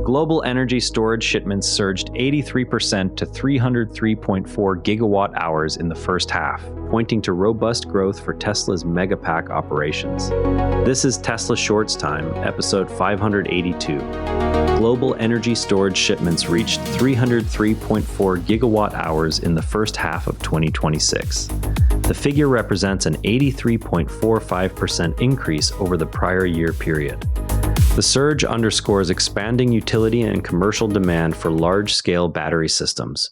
Global energy storage shipments surged 83% to 303.4 gigawatt hours in the first half, pointing to robust growth for Tesla's Megapack operations. This is Tesla Shorts Time, episode 582. Global energy storage shipments reached 303.4 gigawatt hours in the first half of 2026. The figure represents an 83.45% increase over the prior year period. The surge underscores expanding utility and commercial demand for large-scale battery systems.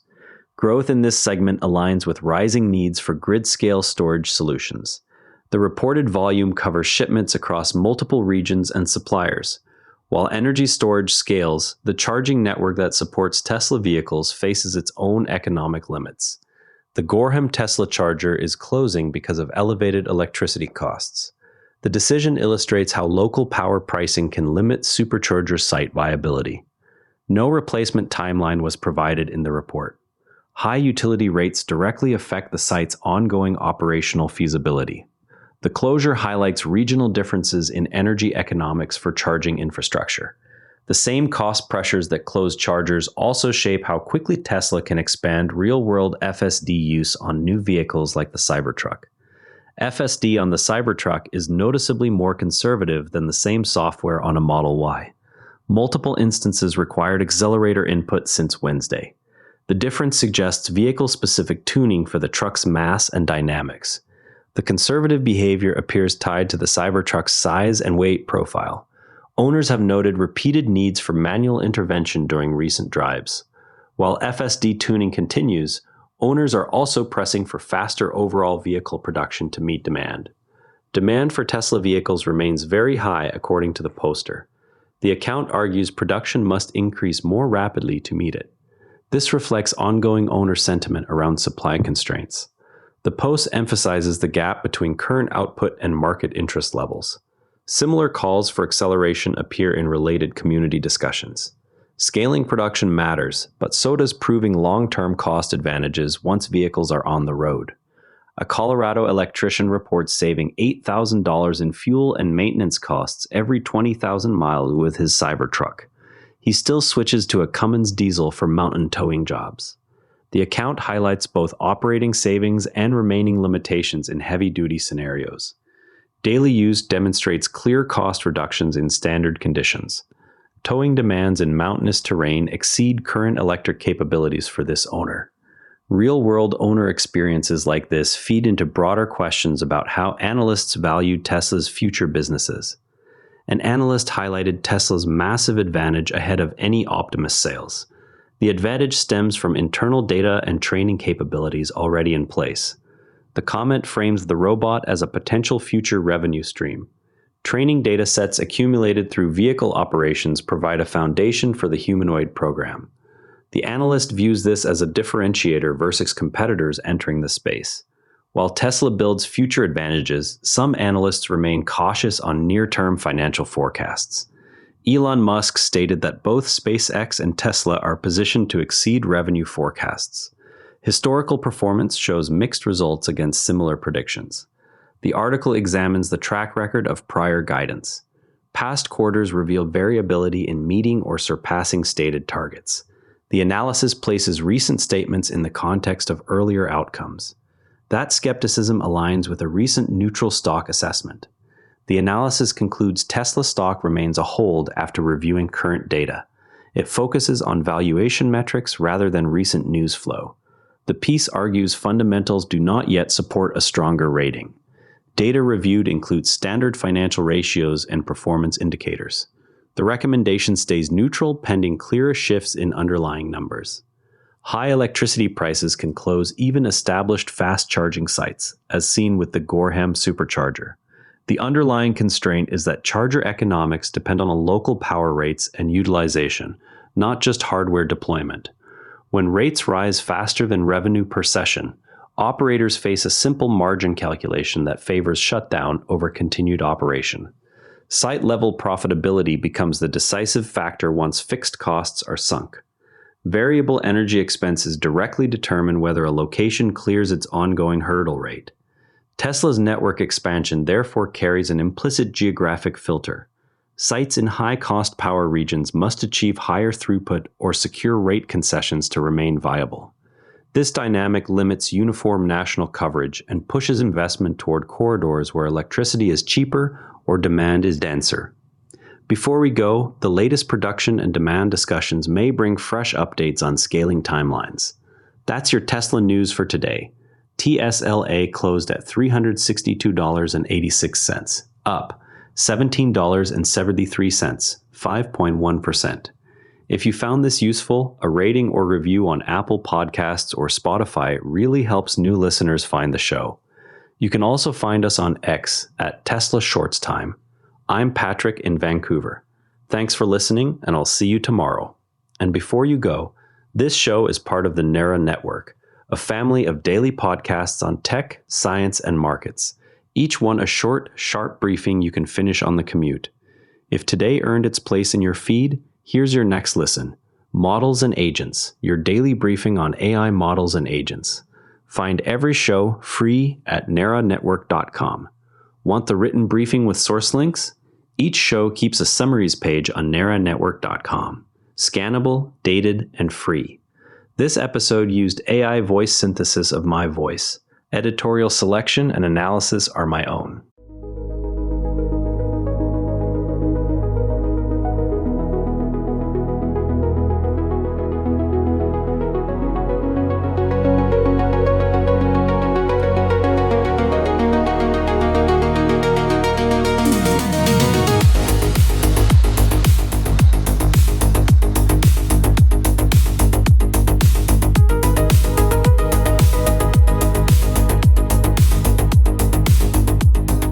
Growth in this segment aligns with rising needs for grid-scale storage solutions. The reported volume covers shipments across multiple regions and suppliers. While energy storage scales, the charging network that supports Tesla vehicles faces its own economic limits. The Gorham Tesla charger is closing because of elevated electricity costs. The decision illustrates how local power pricing can limit supercharger site viability. No replacement timeline was provided in the report. High utility rates directly affect the site's ongoing operational feasibility. The closure highlights regional differences in energy economics for charging infrastructure. The same cost pressures that close chargers also shape how quickly Tesla can expand real-world FSD use on new vehicles like the Cybertruck. FSD on the Cybertruck is noticeably more conservative than the same software on a Model Y. Multiple instances required accelerator input since Wednesday. The difference suggests vehicle-specific tuning for the truck's mass and dynamics. The conservative behavior appears tied to the Cybertruck's size and weight profile. Owners have noted repeated needs for manual intervention during recent drives. While FSD tuning continues, owners are also pressing for faster overall vehicle production to meet demand. Demand for Tesla vehicles remains very high according to the poster. The account argues production must increase more rapidly to meet it. This reflects ongoing owner sentiment around supply constraints. The post emphasizes the gap between current output and market interest levels. Similar calls for acceleration appear in related community discussions. Scaling production matters, but so does proving long-term cost advantages once vehicles are on the road. A Colorado electrician reports saving $8,000 in fuel and maintenance costs every 20,000 miles with his Cybertruck. He still switches to a Cummins diesel for mountain towing jobs. The account highlights both operating savings and remaining limitations in heavy-duty scenarios. Daily use demonstrates clear cost reductions in standard conditions. Towing demands in mountainous terrain exceed current electric capabilities for this owner. Real-world owner experiences like this feed into broader questions about how analysts value Tesla's future businesses. An analyst highlighted Tesla's massive advantage ahead of any Optimus sales. The advantage stems from internal data and training capabilities already in place. The comment frames the robot as a potential future revenue stream. Training data sets accumulated through vehicle operations provide a foundation for the humanoid program. The analyst views this as a differentiator versus competitors entering the space. While Tesla builds future advantages, some analysts remain cautious on near-term financial forecasts. Elon Musk stated that both SpaceX and Tesla are positioned to exceed revenue forecasts. Historical performance shows mixed results against similar predictions. The article examines the track record of prior guidance. Past quarters reveal variability in meeting or surpassing stated targets. The analysis places recent statements in the context of earlier outcomes. That skepticism aligns with a recent neutral stock assessment. The analysis concludes Tesla stock remains a hold after reviewing current data. It focuses on valuation metrics rather than recent news flow. The piece argues fundamentals do not yet support a stronger rating. Data reviewed includes standard financial ratios and performance indicators. The recommendation stays neutral pending clearer shifts in underlying numbers. High electricity prices can close even established fast-charging sites, as seen with the Gorham supercharger. The underlying constraint is that charger economics depend on local power rates and utilization, not just hardware deployment. When rates rise faster than revenue per session, operators face a simple margin calculation that favors shutdown over continued operation. Site-level profitability becomes the decisive factor once fixed costs are sunk. Variable energy expenses directly determine whether a location clears its ongoing hurdle rate. Tesla's network expansion therefore carries an implicit geographic filter. Sites in high-cost power regions must achieve higher throughput or secure rate concessions to remain viable. This dynamic limits uniform national coverage and pushes investment toward corridors where electricity is cheaper or demand is denser. Before we go, the latest production and demand discussions may bring fresh updates on scaling timelines. That's your Tesla news for today. TSLA closed at $362.86, up $17.73, 5.1%. If you found this useful, a rating or review on Apple Podcasts or Spotify really helps new listeners find the show. You can also find us on X at Tesla Shorts Time. I'm Patrick in Vancouver. Thanks for listening, and I'll see you tomorrow. And before you go, this show is part of the NERA Network, a family of daily podcasts on tech, science, and markets. Each one a short, sharp briefing you can finish on the commute. If today earned its place in your feed, here's your next listen. Models and Agents, your daily briefing on AI models and agents. Find every show free at neranetwork.com. Want the written briefing with source links? Each show keeps a summaries page on neranetwork.com. Scannable, dated, and free. This episode used AI voice synthesis of my voice. Editorial selection and analysis are my own.